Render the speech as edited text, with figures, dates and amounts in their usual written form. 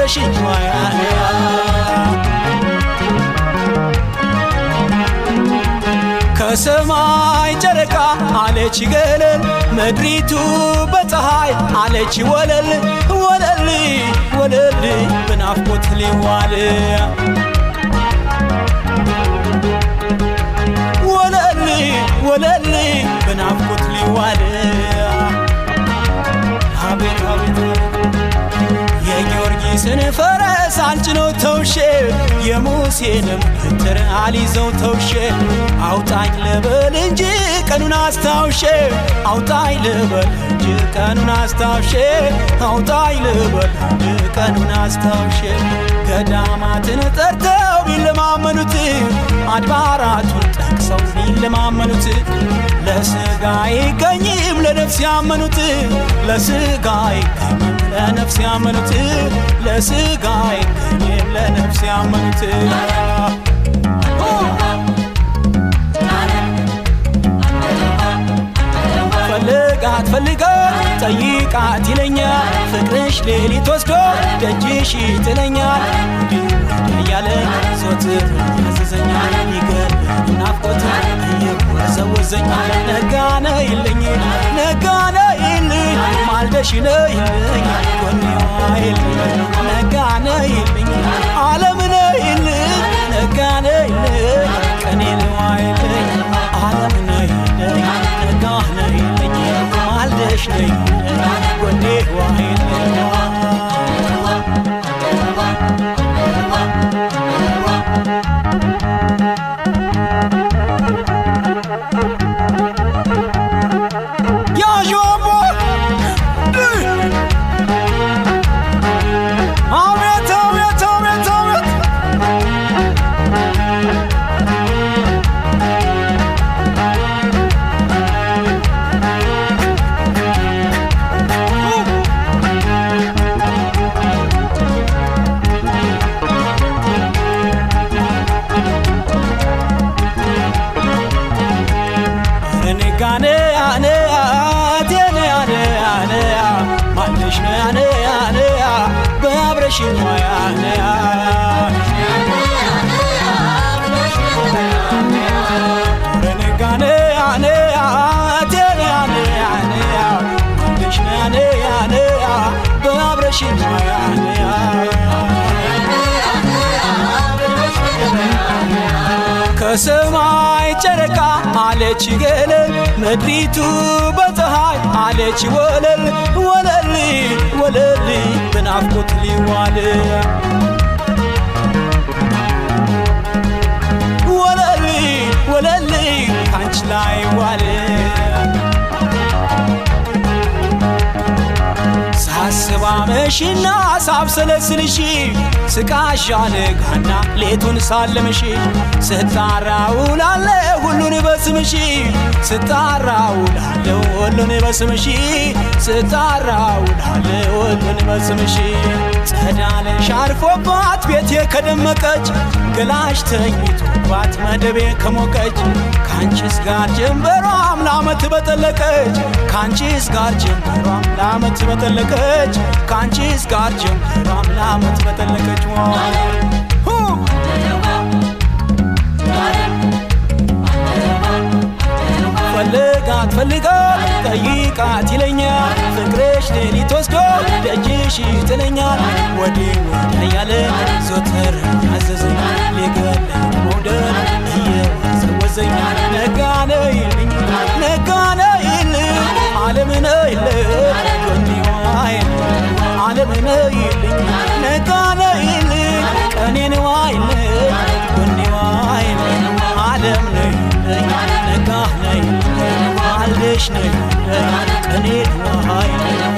ማልደሽኝ ዋያለያ ከሰማይ ጨረቃ አለች ገለል ምድሪቱ በፀሐይ አለች ወለል ወለል ወለል በናፍቆት ሊዋል ወለል ወለል በናፍቆት ሊዋል አቤት አቤት የጊዮርጊስን ፈረስ አልጭነው ተውሼ የሙሴንም በትር አልይዘው ተውሼ አውጣኝ ልበል እንጂ ቀኑን አስታውሼ አውጣኝ ልበል እንጂ ቀኑን አስታውሼ አውጣኝ ልበል እንጂ ቀኑን አስታውሼ ገዳማትን ጠርተው ቢለማመኑት አድባራቱን ጠቅሰው ቢለማመኑት ለሥጋ አይገኝም ለነፍስ ያመኑት ለሥጋ አይገኝም ለነፍስ ያመኑት ለሥጋ አይገኝም ለነፍስ ያመኑት ፈልጋት ፈልጋት ጠይቃት ይለኛል ፍቅርሽ ሌሊት ወስዶ ደጅሽ ይጥለኛል እያለ ዞትር ያዘዘኛል ይገል ናፍቆት እየወዘወዘኛል ነጋነ ይልኝ ነጋነ ይልኝ ማልደሽ ነይልኝ ጎኔዋ ይልኝ ነጋነ ይልኝ ዓለምነ ይልኝ ነጋነ ይልኝ ቀኔዋ ይልኝ ዓለምነ ይልኝ ነጋነ ይልኝ ማልደሽ ነይልኝ ጎኔዋ ይልኝ ከሰማይ ጨረቃ አለች ገለል ምድሪቱ በፀሐይ አለች ወለል ወለል ወለል በናፍቆት ሊዋል ወለል ወለል ካንቺ ላይ ዋል ሳስባ መሽና ሳብሰለስልሽ ስቃሻለጋና ሌቱን ሳለምሽ ስታራውላለ ሁሉን በስምሽ ስታራውላለ ሁሉን በስምሽ ስታራውላለ ሁሉን በስምሽ ጸዳለሽ አርፎባት ቤቴ ከደመቀች ገላሽ ተኝቶባት መደቤ ከሞቀች ካንቺስ ጋር ጀንበሯም ለዓመት በጠለቀች ካንቺስ ጋር ጀንበሯም ለዓመት በጠለቀች ካንቺስ ጋር ጀንበሯም ለዓመት በጠለቀች ፈልጋት ፈልጋት ጠይቃት ይለኛል ፍቅርሽ ሌሊት ወስዶ ደጅሽ ይጥለኛል ወዲህ ወዲያ እያለ ዞትር ያዘዘኛል ሊገለኝ መውደድ እየወዘወዘኛል ነጋነ ይልኝ ነጋነ ይልኝ ዓለምነ ይልኝ ጎኔዋ ይልኝ ዓለምነ ይልኝ ነጋነ ይልኝ ቀኔዋ ይልኝ ጎኔዋ ይልኝ ዓለምነ ይልኝ ነጋነ ይልኝ ማልደሽ ነይልኝ ቀኔዋ ይልኝ